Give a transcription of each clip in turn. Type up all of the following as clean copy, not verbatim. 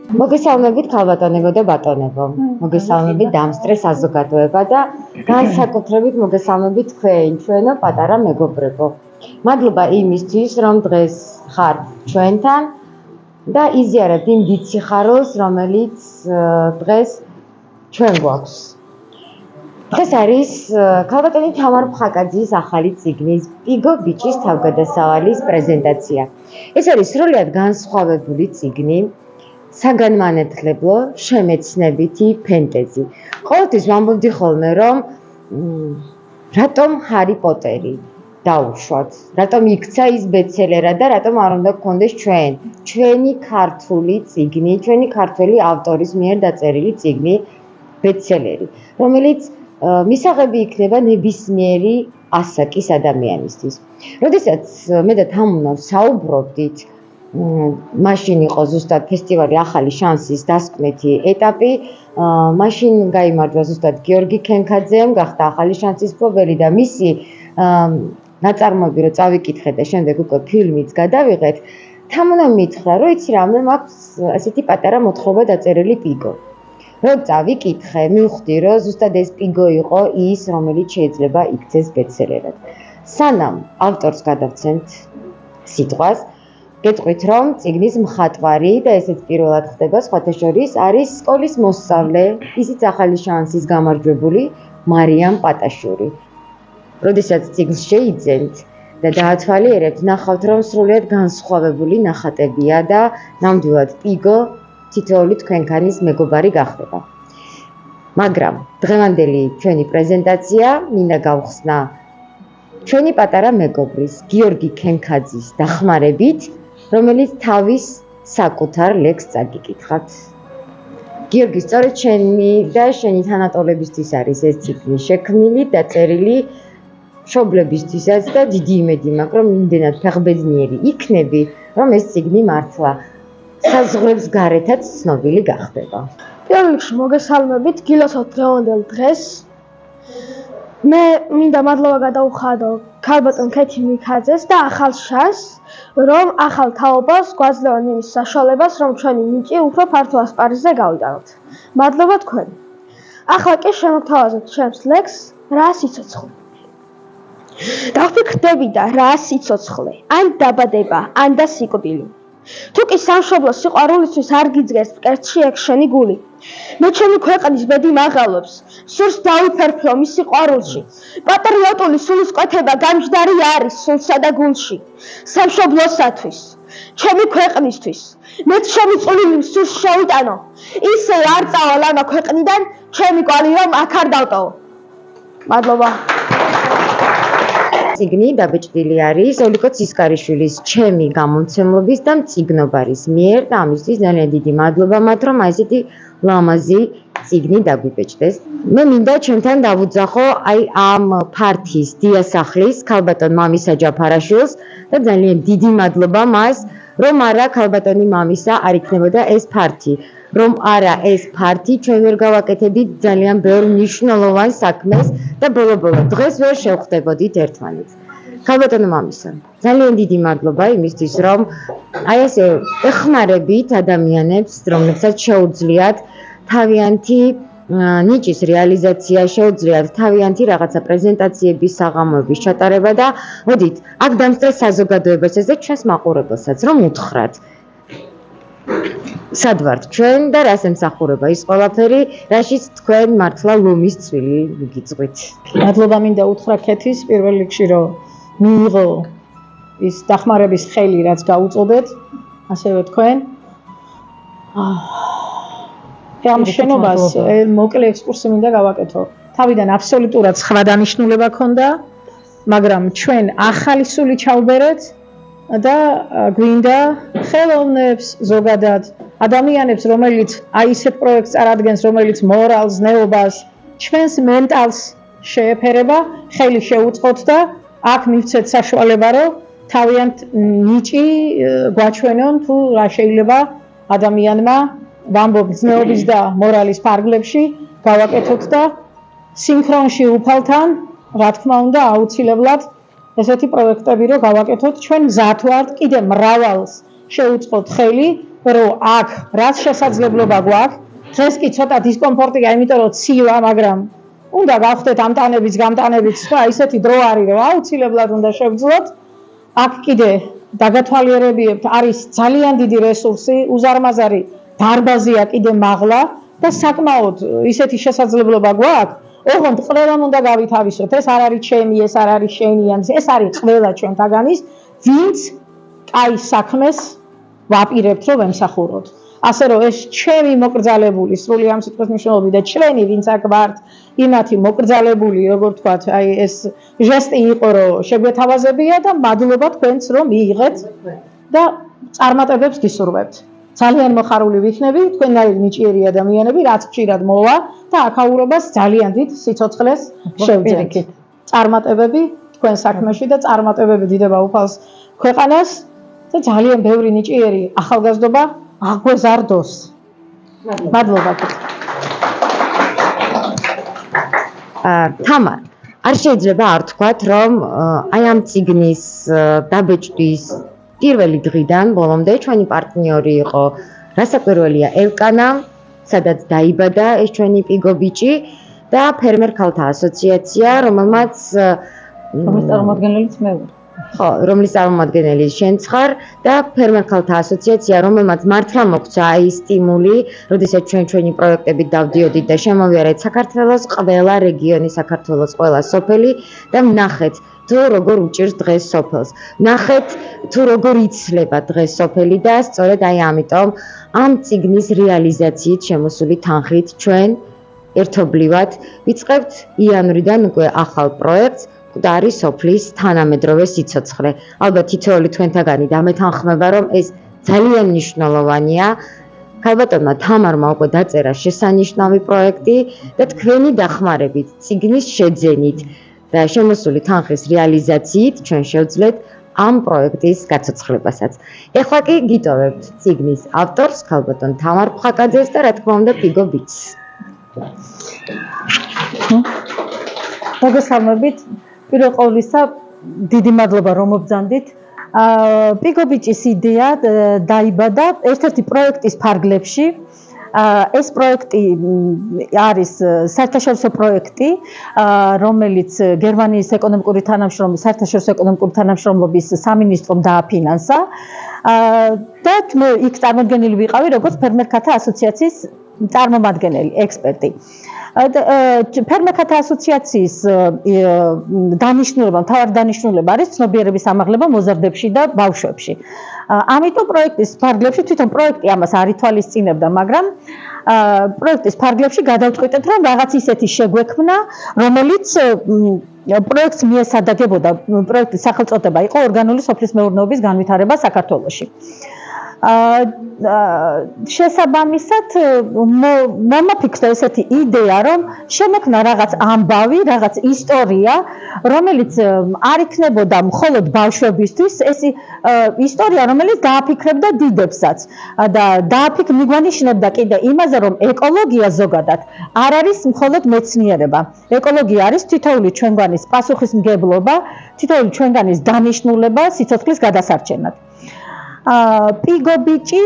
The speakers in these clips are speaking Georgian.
მოგესალმებით ქალბატონებო და ბატონებო. მოგესალმებით დამსწრე საზოგადოება და განსაკუთრებით მოგესალმებით თქვენ, ჩვენო პატარა მეგობრებო. მადლობა იმისთვის, რომ დღეს ხართ ჩვენთან და იზიარებთ იმ დიდ სიხარულს, რომელიც დღეს ჩვენ გვაქვს. დღეს არის ქალბატონი თამარ ფხაკაძის ახალი წიგნის პიგო ბიჭის თავგადასავალის პრეზენტაცია. ეს არის სრულიად განსხვავებული წიგნი. საგანმანათლებლო, შემეცნებითი ფენტეზი. ყოველთვის ვამბობდი ხოლმე, რომ რატომ ჰარი პოტერი დაუშვათ, რატომ იქცა ის ბესტსელერად და რატომ არ უნდა გქონდეს ჩვენი ქართული წიგნი, ჩვენი ქართველი ავტორის მიერ დაწერილი წიგნი ბესტსელერი, რომელიც მისაღები იქნება ნებისმიერი ასაკის ადამიანისთვის. როდესაც მე და თამუნა საუბრობდით, მაშინ იყო ზუსტად ფესტივალი ახალი შანსის დასკვნითი ეტაპი, მაშინ გაიმარჯვა ზუსტად გიორგი ქენქაძემ, გახდა ახალი შანსის მფლობელი და მისი ნაწარმოები რო წავიკითხეთ და შემდეგ უკვე ფილმიც გადავიღეთ, თამუნამ მითხრა, რომ იცი რა, მე მაქვს ასეთი პატარა მოთხრობა დაწერილი პიგო. რო წავიკითხე, მივხვდი, რომ ზუსტად ეს პიგო იყო ის, რომელიც შეიძლება იქცეს ბესტსელერად. სანამ ავტორს გადავცემთ სიტყვას, გეტყვით, რომ წიგნის მხატვარი და ესეც პირველად ხდება სხვათა შორის არის სკოლის მოსწავლე, ისიც ახალი შანსის გამარჯვებული მარიამ პატაშური. როდესაც წიგნს შეიძენთ და დაათვალიერებთ, ნახავთ, რომ სრულიად განსხვავებული ნახატებია და ნამდვილად პიგო თითოეული თქვენქანის მეგობარი გახდება. მაგრამ დღევანდელი ჩვენი პრეზენტაცია მინდა გავხსნა ჩვენი პატარა მეგობრის გიორგი ქენქაძის დახმარებით, რომელიც თავის საკუთარ ლექსს წაგიკითხავთ. გიორგი, სწორედ შენი და შენი თანატოლებისთვის არის ეს წიგნი შექმნილი, დაწერილი მშობლებისთვისაც და დიდი იმედი მაქვს, რომ იმდენად ფეხბედნიერი იქნები, რომ ეს წიგნი მართლა საზღვრებს გარეთაც ცნობილი გახდება. პირველ რიგში მოგესალმებით გილოცავთ დღევანდელ დღეს. მე მინდა მადლობა გადაუხადო ქალბატონ ქეთი მიქაძეს და ახალ შანსს, რომ ახალ თაობას გვაძლევან იმის საშუალებას, რომ ჩვენი ნიჭი უფრო ფართო ასპარეზზე გავიტანოთ. მადლობა თქვენ. ახლა კი შემოგთავაზებთ ჩემს ლექსს რა სიცოცხლე. დავფიქრდები და რა სიცოცხლე, ან დაბადება, ან და სიკვდილი. თუ კი სამშობლო სიყვარულისთვის არ გიძგეს მკერდში ეგ შენი გული. მე ჩემი ქვეყნის ბედი მაღალობს, სურს დავიფერფლო მის სიყვარულში. პატრიოტული სულისკვეთება გამჯდარი არის სულსა და გულში. სამშობლოსათვის, ჩემი ქვეყნისთვის, მეც შემიწული სურს შევიტანო. ისე არ წავალ ამა ქვეყნიდან, ჩემი კვალი რომ აქ არ დავტოვო. მადლობა. წიგნი დაბეჭდილი არის ოლიკო ცისკარიშვილის ჩემი გამომცემლობის და მწიგნობარის მიერ და ამისთვის ძალიან დიდი მადლობა მათ, რომ ესეთი ლამაზი წიგნი დაგვიბეჭდეს. მე მინდა ჩემთან დავუძახო აი ამ ფართის დიასახლის ქალბატონ მამისა ჯაფარაშვილს და ძალიან დიდი მადლობა მას, რომ არა ქალბატონი მამისა არ იქნებოდა ეს ფართი, რომ არა ეს ფართი ჩვენ ვერ გავაკეთებდით ძალიან ბევრ მნიშვნელოვან საქმეს და ბოლო-ბოლო დღეს ვერ შევხვდებოდით ერთმანეთს. ქალბატონო მამისა, ძალიან დიდი მადლობა იმისთვის, რომ აი ესე ეხმარებით ადამიანებს, რომლებსაც შეუძლიათ თავიანთი ნიჭის რეალიზაცია, შეუძლიათ თავიანთი რაღაცა პრეზენტაციების, საღამოების ჩატარება და მოდით, აქ დამსწრე საზოგადოებასაც და ჩვენს მაყურებელსაც, რომ უთხრათ. სად ვართ ჩვენ და რას ემსახურება ის ყველაფერი, რაშიც თქვენ მართლა ლომის წვილი გიწყვით. მადლობა მინდა უთხრა ქეთის პირველ რიგში, რომ მიიღო ის დახმარების ხელი, რაც გაუწოდეთ, ასევე თქვენ. ამ შენობას მოკლე ექსკურსი მინდა გავაკეთო. თავიდან აბსოლუტურად სხვა დანიშნულება ჰქონდა, მაგრამ ჩვენ ახალი სული ჩავბერეთ და გვინდა ხელოვნებს, ზოგადად ადამიანებს, რომელიც აი ისეთ პროექტს წარადგენს, რომელიც მორალს, ნეობას, ჩვენს მენტალს შეეფერება, ხელი შეუწყოთ და აქ მივცეთ საშუალება, რომ თავიანთ ნიჭი გვაჩვენონ, თუ რა შეიძლება ადამიანმა ვამბობ ზნეობის და მორალის ფარგლებში გავაკეთოთ და სინქრონში უფალთან, რა თქმა უნდა, აუცილებლად ესეთი პროექტები რომ გავაკეთოთ, ჩვენ მზად ვართ კიდე მრავალს შეუწყოთ ხელი, რომ აქ რაც შესაძლებლობა გვაქვს, დღეს კი ცოტა დისკომფორტია, იმიტომ რომ ცივა, მაგრამ უნდა გავხდეთ ამტანებიც, გამტანებიც, სხვა ისეთი დრო არის, რომ აუცილებლად უნდა შევძლოთ. აქ კიდე დაგათვალიერებიებთ, არის ძალიან დიდი რესურსი, უზარმაზარი დარბაზია კიდე მაღლა და საკმაოდ ისეთი შესაძლებლობა გვაქვს. ოღონდ ყველამ უნდა გავითავისოთ, ეს არ არის ჩემი, ეს არ არის შენი, ეს არის ყველა ჩვენთაგანის, ვინც კაი საქმეს ვაპირებთ, რომ ემსახუროთ. ასე რომ ეს ჩემი მოკრძალებული, სრული ამ სიტყვის მნიშვნელობით და ჩვენი, ვინც აქ ვართ, იმათი მოკრძალებული, როგორ ვთქვათ, აი ეს ჟესტი იყო, რომ შეგვეთავაზებია და მადლობა თქვენს, რომ მიიღეთ და წარმატებებს გისურვებთ. ძალიან მოხარული ვიქნები, თქვენნაირი ნიჭიერი ადამიანები, რაც ხშირად მოვა და აქაურობას ძალიან დიდ სიცოცხლეს შევძენთ. წარმატებები თქვენ საქმეში და წარმატებები დიდება უფალს ქვეყანას და ძალიან ბევრი ნიჭიერი ახალგაზრდობა აგვეზარდოს. მადლობა. თამარ, არ შეიძლება არ თქვათ, რომ აი ამ წიგნის დაბეჭდის პირველი დღიდან ბოლომდე ჩვენი პარტნიორი იყო რასაკვირველია ელკანა, სადაც დაიბადა ეს ჩვენი პიგო ბიჭი და ფერმერ ქალთა ასოციაცია, რომელმაც წარმომადგენელიც მე ვარ. ხო, რომლის წარმომადგენელი შენც ხარ და ფერმერ ქალთა ასოციაცია, რომელმაც მართლა მოგვცა აი სტიმული, როდესაც ჩვენი პროექტებით დავდიოდით და შემოვიარეთ საქართველოს ყველა რეგიონი, საქართველოს ყველა სოფელი და ვნახეთ თუ როგორ უჭირს დღეს სოფელს. ვნახეთ თუ როგორ იცლება დღეს სოფელი და სწორედ აი ამიტომ ამ წიგნის რეალიზაციით შემოსული თანხით ჩვენ ერთობლივად ვიწყებთ იანვრიდან უკვე ახალ პროექტს მკვდარი სოფლის თანამედროვე სიცოცხლე. ალბათ თითოეული თქვენთაგანი დამეთანხმება, რომ ეს ძალიან მნიშვნელოვანია. ქალბატონმა თამარმა უკვე დაწერა შესანიშნავი პროექტი და თქვენი დახმარებით, წიგნის შეძენით და შემოსული თანხის რეალიზაციით ჩვენ შევძლეთ ამ პროექტის გაცოცხლებასაც. ეხლა კი გიტოვებთ წიგნის ავტორს, ქალბატონ თამარ ფხაკაძეს და რა თქმა უნდა პიგო ბიჭს. მოგესალმებით. პირველ ყოვლისა დიდი მადლობა რომ მობრძანდით. პიგო ბიჭის იდეა დაიბადა ერთ-ერთი პროექტის ფარგლებში. ეს პროექტი არის საერთაშორისო პროექტი, რომელიც გერმანიის ეკონომიკური თანამშრომლობის, საერთაშორისო ეკონომიკური თანამშრომლობის სამინისტრომ დააფინანსა და მე იქ წარმოდგენილი ვიყავი როგორც ფერმერ ქალთა ასოციაციის წარმომადგენელი, ექსპერტი. ფერმერთა ასოციაციის დანიშნულება, მთავარი დანიშნულება არის ცნობიერების ამაღლება მოზარდებში და ბავშვებში. ამიტომ პროექტის ფარგლებში თვითონ პროექტი ამას არ ითვალისწინებდა, მაგრამ პროექტის ფარგლებში გადავწყვიტეთ, რომ რაღაც ისეთი შეგვექმნა, რომელიც პროექტს მიესადაგებოდა. პროექტის სახელწოდება იყო ორგანული სოფლის მეურნეობის განვითარება საქართველოში. შესაბამისად მომაფიქრდა ესეთი იდეა, რომ შემექმნა რაღაც ამბავი, რაღაც ისტორია, რომელიც არ იქნებოდა მხოლოდ ბავშვებისთვის, ეს ისტორია, რომელიც დააფიქრებდა დიდებსაც და მიგვანიშნებდა კიდე იმაზე, რომ ეკოლოგია ზოგადად არ არის მხოლოდ მეცნიერება. ეკოლოგია არის თითოეული ჩვენგანის პასუხისმგებლობა, თითოეული ჩვენგანის დანიშნულება სიცოცხლის გადასარჩენად. პიგო ბიჭი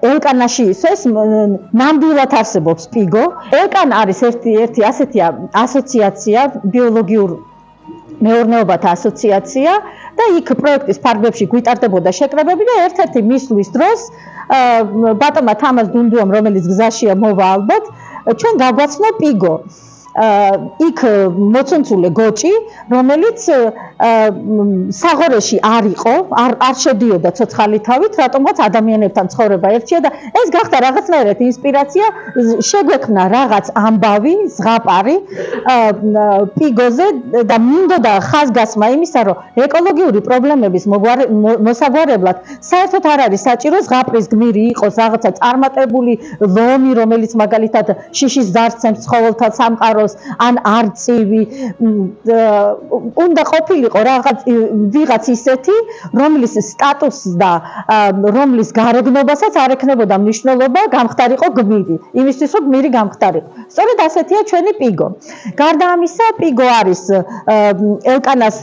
ელკანაში ისეს ნამდვილად არსებობს პიგო. ელკანა არის ერთი ასეთი ასოციაცია, ბიოლოგიურ მეურნეობათა ასოციაცია და იქ პროექტის ფარგლებში გვიტარდებოდა შეკრებები და ერთ-ერთი მისვლის დროს ბატონმა თამარ დუნდუამ, რომელიც გზაშია მოვა ალბათ, ჩვენ გაგვაცნო პიგო. იქ მოცონცული გოჭი, რომელიც საღორეში არ იყო, არ შედიოდა ცოცხალი თავით, რატომღაც ადამიანებთან ცხოვრება ერჩია და ეს გახდა რაღაცნაირად ინსპირაცია, შეგვექმნა რაღაც ამბავი, ზღაპარი პიგოზე და მინდოდა ხაზგასმა იმისა, რომ ეკოლოგიური პრობლემების მოსაგვარებლად საერთოდ არ არის საჭირო ზღაპრის გმირი იყოს რაღაცა წარმატებული ლომი, რომელიც მაგალითად შიშის ძარცემს ცხოველთა სამყარო უყაროს ან არწივი უნდა ყოფილიყო ვიღაც ისეთი რომლის სტატუსს და რომლის გარეგნობასაც არ ექნებოდა მნიშვნელობა გამხდარიყო გმირი იმისთვის რომ გმირი გამხდარიყო სწორედ ასეთია ჩვენი პიგო გარდა ამისა პიგო არის ელკანას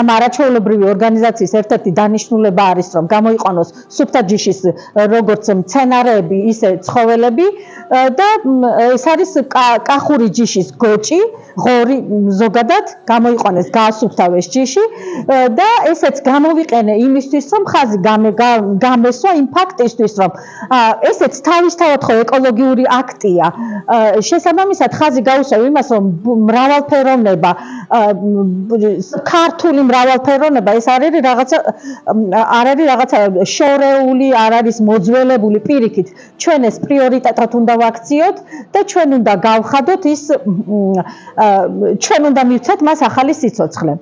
ამ არაჩვეულებრივი ორგანიზაციის ერთ-ერთი დანიშნულება არის რომ გამოიყვანოს სუფთა ჯიშის როგორც მცენარეები ისე ცხოველები და ეს არის კახური ჯიშის გოჭი ღორი ზოგადად გამოიყვანეს გაასუფთავეს ჯიში და ესეც გამოვიყენე იმისთვის რომ ხაზი გამესვა იმ ფაქტისთვის რომ ესეც თავისთავად ხო ეკოლოგიური აქტია შესაბამისად ხაზი გაუსვა იმას რომ მრავალფეროვნება ქართული მრავალფეროვნება ეს არ არის რაღაცა შორეული არ არის მოძველებული პირიქით ჩვენ ეს პრიორიტეტად უნდა ვაქციოთ და ჩვენ უნდა გავხადოთ ის ჩვენ უნდა მივცეთ მას ახალი სიცოცხლე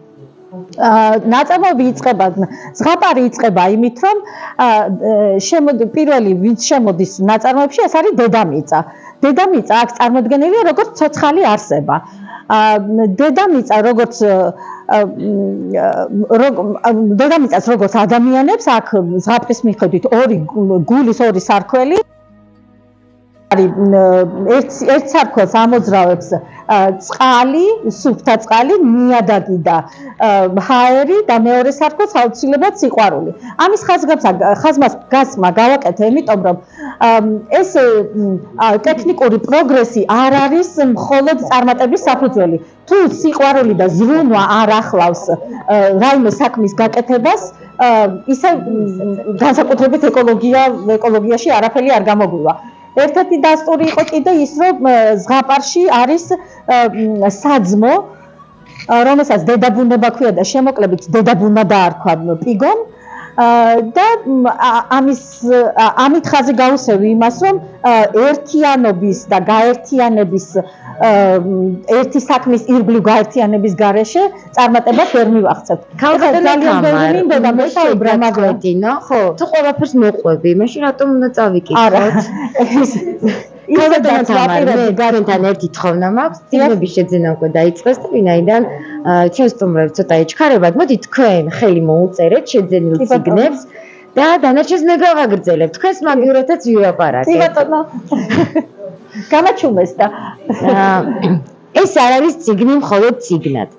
ნაწარმოები იწყება ზღაპარი იწყება იმით რომ პირველი ვინც შემოდის ნაწარმოებში ეს არის დედამიწა დედამიწა აქ წარმოდგენილია როგორც ცოცხალი არსება დედამიწა როგორც დედამიწას როგორც ადამიანებს აქ ზღაპრის მიხედვით ორი გულის ორი სარქველი ერთ სარქველს ამოძრავებს წყალი, სუფთა წყალი, ნიადაგი და ჰაერი და მეორე სარქველს აუცილებლად სიყვარული. ამის ხაზმას გასმა გავაკეთე, იმიტომ რომ ეს ტექნიკური პროგრესი არ არის მხოლოდ წარმატების საფუძველი. თუ სიყვარული და ზრუნვა არ ახლავს რაიმე საქმის გაკეთებას, ისე განსაკუთრებით ეკოლოგიაში არაფერი არ გამოგვივა. ერთ-ერთი დასტური იყო კიდე ის, რომ ზღაპარში არის საძმო, რომელსაც დედაბუნება ქვია და შემოკლებით დედაბუნა დაარქვა პიგომ და ამით ხაზი გაუსევი იმას, რომ ერთიანობის და გაერთიანების ერთი საქმის ირგვლივ გაერთიანების გარეშე წარმატებას ვერ მივახცევთ. ძალიან ბევრი მესაუბრა მაგრეტინო, ხო, თუ ყველაფერს მოყვები, მაშინ რატომ უნდა წავიკითხოთ? გარენთან ერთი თხოვნა მაქვს, წიგნების შეძენა უკვე დაიწყეს და ვინაიდან ჩვენ სტუმრებს ცოტა ეჩქარებათ, მოდი თქვენ ხელი მოუწერეთ შეძენილ წიგნებს და დანარჩენს მე გავაგრძელებ. თქვენს მაგივრათაც ვივაპარაკეთ. ბატონო. გამაჩუმეს და ეს არ არის წიგნი მხოლოდ წიგნად.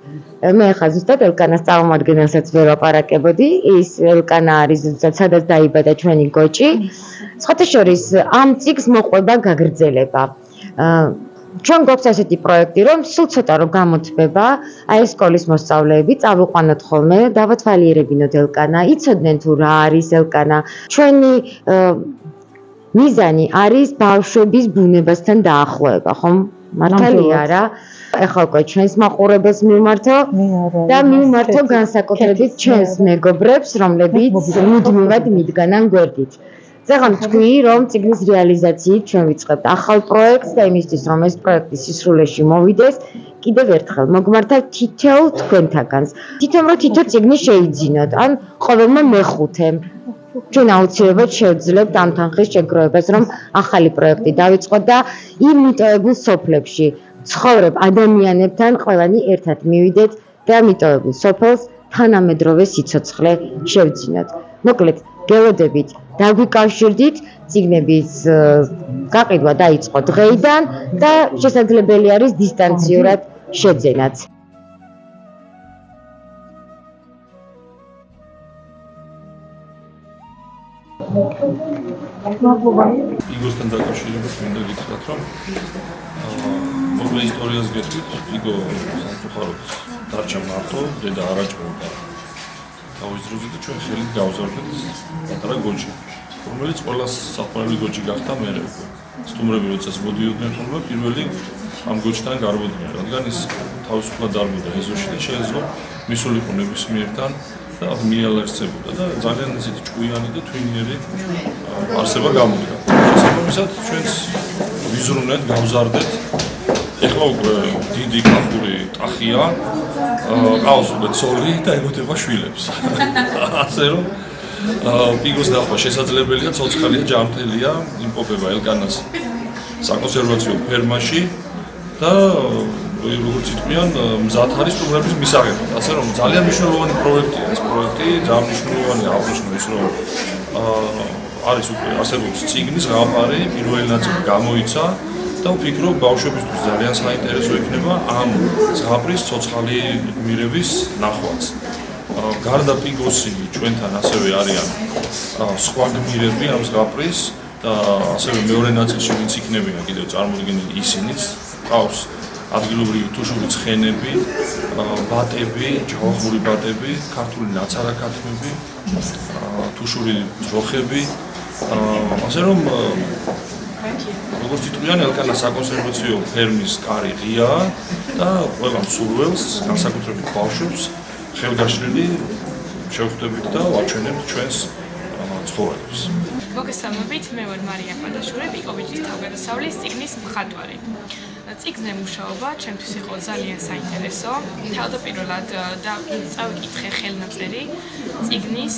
მე ხა ზუსტად ელკანას წარმომადგენელსაც ვერ ვაპარაკებოდი. ის ელკანა არის სადაც დაიბადა ჩვენი გოჭი. სხვათა შორის ამ წიგს მოყვება გაგრძელება. ჩვენ გვაქვს ასეთი პროექტი, რომ სულ ცოტა რომ გამოწვება, აი ეს სკოლის მოსწავლეები წავიყვანოთ ხოლმე, დავათვალიერებინოთ ელკანა, იცოდნენ თუ რა არის ელკანა. ჩვენი მიზანი არის ბავშვების ბუნებასთან დაახლოება, ხომ? მართალია რა. ეხლა უკვე ჩვენს მაყურებელს მივმართო და მივმართო განსაკუთრებით ჩვენს მეგობრებს, რომლებიც მუდმივად მიდგანან გვერდით. ზეღან თქვი, რომ წიგნის რეალიზაციით ჩვენ ვიწყებთ ახალ პროექტს და იმისთვის, რომ ეს პროექტი სისრულეში მოვიდეს, კიდევ ერთხელ მოგმართავ თითოეულ თქვენთაგანს. თითქოს რომ თითო წიგნი შეიძინოთ, ან ყოველმა მეხუთემ. ჩვენ აუცილებლად შევძლებთ ამ თანხის შეგროვებას, რომ ახალი პროექტი დავიწყოთ და იმ მიტოვებულ სოფლებში ცხოვრებ ადამიანებთან ყველანი ერთად მივიდეთ და მიტოვებულ სოფელს თანამედროვე სიცოცხლე შევძინოთ. მოკლედ, გელოდებით დაგვიკავშირდით, წიგნების გაყიდვა დაიწყო დღეიდან და შესაძლებელი არის დისტანციურად შეძენაც. იგოსთან დაკავშირებით მინდა გითხრათ, რომ მოკლე ისტორიას გეტყვით, იგო სამწუხაროდ დარჩა მარტო, დედა არაჭმევდა თავის დროზე და ჩვენ ხელით გავზარდეთ პატარა გოჯი, რომელიც ყველას საყვარელი გოჯი გახდა მერე უკვე. სტუმრები როდესაც მოდიოდნენ ხოლმე, პირველი ამ გოჯთან გარბოდნენ, რადგან ის თავისუფლად დარბოდა ეზოში და შეეძლო მისულიყო ნებისმიერთან და მიელარსებოდა და ძალიან ისეთი ჭკვიანი და თვინიერი არსება გამოდგა. შესაბამისად ჩვენს ვიზრუნეთ, გავზარდეთ. ეხლა უკვე დიდი კახური ტახია, ყავს უკვე ცოლი და ემოდება შვილებს. ასე რომ პიგოს დახვა შესაძლებელია, ცოცხალია, ჯანმრთელია, იმყოფება ელკანას საკონსერვაციო ფერმაში და და როგორც იტყვიან, მზად არის სტუმრების მისაღებად. ასე რომ ძალიან მნიშვნელოვანი პროექტია ეს პროექტი, ძალიან მნიშვნელოვანი აღნიშნულ ის რომ არის უკვე არსებობს წიგნის ზღაპარი, პირველი ნაწილი გამოიცა და ვფიქრობ ბავშვებისთვის ძალიან საინტერესო იქნება ამ ზღაპრის ცოცხალი გმირების ნახვაც. გარდა პიგოსი ჩვენთან ასევე არიან სხვა გმირები ამ ზღაპრის და ასევე მეორე ნაწილში ვინც იქნებიან კიდევ წარმოდგენილი ისინიც ყავს ადგილობრივი თუშური ცხენები, ბატები, ჯავახური ბატები, ქართული ნაცარაქათმები, თუშური ძროხები, ასე რომ როგორც იტყვიან, ელკანა საკონსერვაციო ფერმის კარი ღიაა და ყველა მსურველს, განსაკუთრებით ბავშვებს, ხელგაშლილი შევხვდებით და ვაჩვენებთ ჩვენს ცხოვრებას. მოგესალმებით, მე ვარ მარია პადაშური, პიკოვიჩის თავგადასავლის წიგნის მხატვარი. წიგნზე მუშაობა ჩემთვის იყო ძალიან საინტერესო. თავდაპირველად წავიკითხე ხელნაწერი წიგნის,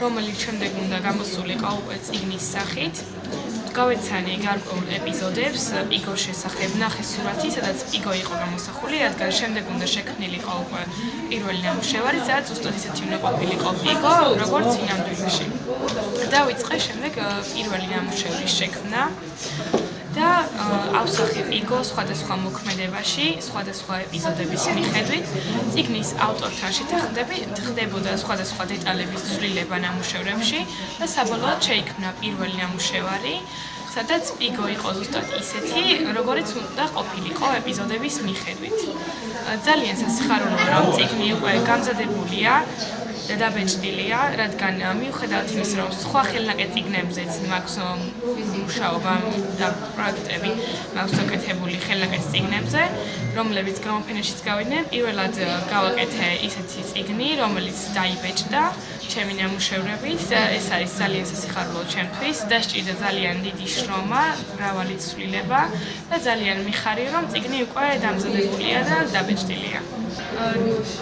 რომელიც შემდეგ უნდა გამოსულიყო უკვე წიგნის სახით. გავეცანი გარკვეულ ეპიზოდებს პიგოს შესახებ, ნახე სურათი, სადაც პიგო იყო გამოსახული, რადგან შემდეგ უნდა შექმნილიყო უკვე პირველი ნამუშევარი, სადაც უბრალოდ ისეთი უნდა ყოფილიყო პიგო, როგორც წინანდვილში. დავიწყე შემდეგ პირველი ნამუშევრის შექმნა და ავსახე პიგო სხვადასხვა მოქმედებაში, სხვადასხვა ეპიზოდების მიხედვით. წიგნის ავტორთან შეთანხმდებოდა სხვადასხვა დეტალების ცვლილება ნამუშევრებში და საბოლოოდ შეიქმნა პირველი ნამუშევარი, სადაც პიგო იყო ზუსტად ისეთი, როგორიც უნდა ყოფილიყო ეპიზოდების მიხედვით. ძალიან სასიხარულოა, რომ წიგნი უკვე გამზადებულია და დაბეჭდილია, რადგან მიუხედავად იმისა, რომ სხვა ხელნაკეთ წიგნებზეც მაქვს მუშაობა და პროექტები მაქვს გაკეთებული ხელნაკეთ წიგნებზე, რომლებიც გამოფენაშიც გავიდნენ, პირველად გავაკეთე ისეთი წიგნი, რომელიც დაიბეჭდა ჩემი ნამუშევრებით და ეს არის ძალიან სასიხარულო ჩემთვის, დასჭირდა ძალიან დიდი შრომა, მრავალი ცვლილება და ძალიან მიხარია, რომ წიგნი უკვე დამზადებულია და დაბეჭდილია.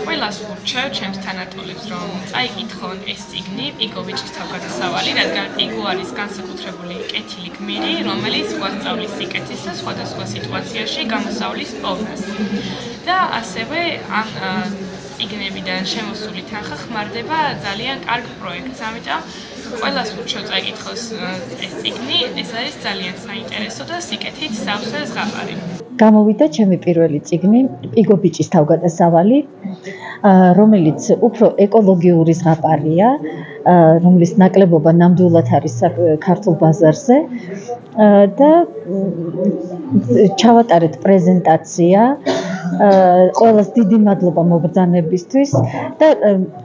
ყველას ვურჩევ ჩემს თანატოლებს, რომ წაიკითხონ ეს წიგნი პიგოვიჩის თავგადასავალი, რადგან პიგო არის განსაკუთრებული კეთილი გმირი, რომელიც გვასწავლის სიკეთეს და სხვადასხვა სიტუაციაში გამოსავლის პოვნას. და ასევე ამ წიგნებიდან შემოსული თანხა ხმარდება ძალიან კარგ პროექტს, ამიტომ ყველას ვურჩევ წაიკითხოს ეს წიგნი, ეს არის ძალიან საინტერესო და სიკეთით სავსე ზღაპარი. გამოვიდა ჩემი პირველი წიგნი პიგოვიჩის თავგადასავალი, რომელიც უფრო ეკოლოგიური ზღაპარია, რომლის ნაკლებობა ნამდვილად არის ქართულ ბაზარზე და ჩავატარეთ პრეზენტაცია. ყველას დიდი მადლობა მობრძანებისთვის და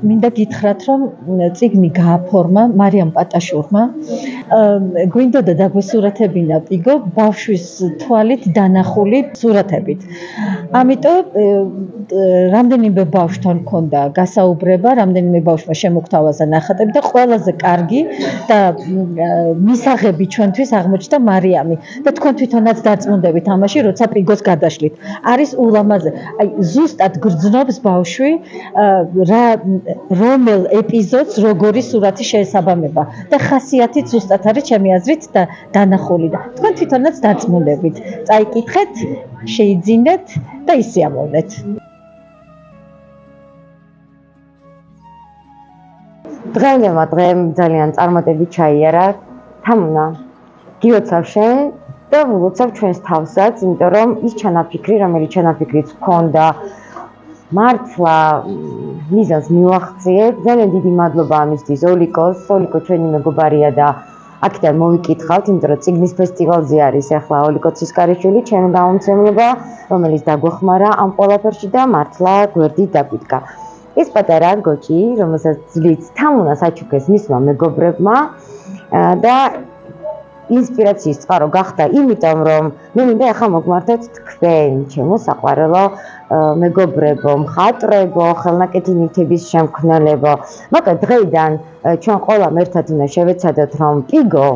მინდა გითხრათ, რომ წიგნი გააფორმა მარიამ პატაშურმა. გვინდოდა დაგვესურათებინა პიგო ბავშვის თვალით დანახული სურათებით. ამიტომ რამდენიმე ბავშვთან მქონდა გასაუბრება, რამდენიმე ბავშვმა შემოგთავაზა ნახატები და ყველაზე კარგი და მისაღები ჩვენთვის აღმოჩნდა მარიამი და თქვენ თვითონაც დარწმუნდებით ამაში, როცა პიგოს გადაშლით. არის ულამაზე, აი ზუსტად გრძნობს ბავშვი რომელ ეპიზოდს როგორი სურათი შეესაბამება და ხასიათით ზუსტად არის ჩემი აზრით და დანახული და თქვენ თვითონაც დარწმუნდებით. წაიკითხეთ, შეიძინეთ და ისიამოვნეთ. დღევნებმა დღემ ძალიან წარმატებით ჩაიარა თამუნა. გიოცავ შენ და ვლოცავ ჩვენს თავსაც, იმიტომ რომ ის ჩანაფიქრი, რომელიც ჩანაფიქრიც გქონდა, მართლა მიზანს მივახციეთ. ძალიან დიდი მადლობა ამისთვის ოლიკოს. ოლიკო ჩვენი მეგობარია და აქედან მოვიკითხავთ, იმიტომ რომ წიგნის ფესტივალზე არის ახლა ოლიკო ცისკარიშვილი, ჩემი გამომცემლობა, რომელიც დაგვეხმარა ამ ყველაფერში და მართლა გვერდით დაგვიდგა. ეს პატარა გოჭი, რომელსაც ძლით თამუნას აჩუქეს მისმა მეგობრებმა და ინსპირაციის წყარო გახდა, იმიტომ რომ მე მინდა ახლა მოგმართოთ თქვენ, ჩემო საყვარელო მეგობრებო, მხატვრებო, ხელნაკეთი ნივთების შემქმნელებო. მაგრამ დღეიდან ჩვენ ყველამ ერთად უნდა შევეცადოთ, რომ პიგო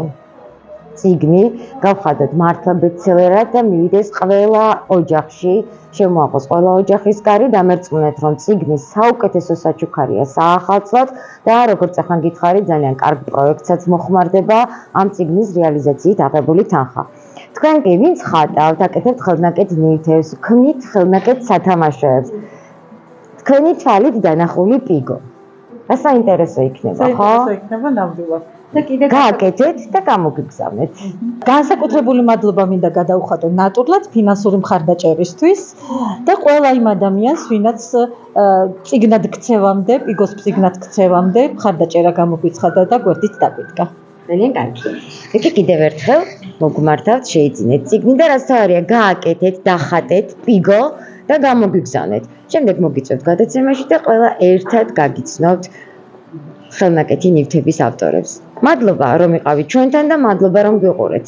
წიგნი გავხადოთ მართლა ბესტსელერად და მივიდეს ყველა ოჯახში, შემოაყოს ყველა ოჯახის კარი, დამერწმუნეთ, რომ წიგნის საუკეთესო საჩუქარია საახალწლოდ და როგორც ახლა გითხარი, ძალიან კარგ პროექტსაც მოხმარდება ამ წიგნის რეალიზაციით აღებული თანხა. თქვენ კი ვინც ხატავთ, აკეთებთ ხელნაკეთ ნივთებს, ქმნით ხელნაკეთ სათამაშოებს. თქვენი თვალით დანახული პიგო. რა საინტერესო იქნება, ხო? საინტერესო იქნება ნამდვილად. და კიდე გააკეთეთ და გამოგიგზავნეთ. განსაკუთრებული მადლობა მინდა გადაუხადო ნატურლად ფინანსური მხარდაჭერისთვის და ყველა იმ ადამიანს, ვინაც წიგნად ქცევამდე, პიგოს წიგნად ქცევამდე მხარდაჭერა გამოგვიცხადა და გვერდით დაგვიდგა. ძალიან კარგი. ეხლა კიდევ ერთხელ მოგმართავთ, შეიძინეთ წიგნი და რაც თავარია, გააკეთეთ, დახატეთ პიგო და გამოგიგზავნეთ. შემდეგ მოგიწევთ გადაცემაში და ყველა ერთად გაგიცნობთ ხელნაკეთი ნივთების ავტორებს. მადლობა რომ იყავით ჩვენთან და მადლობა რომ გიყურეთ.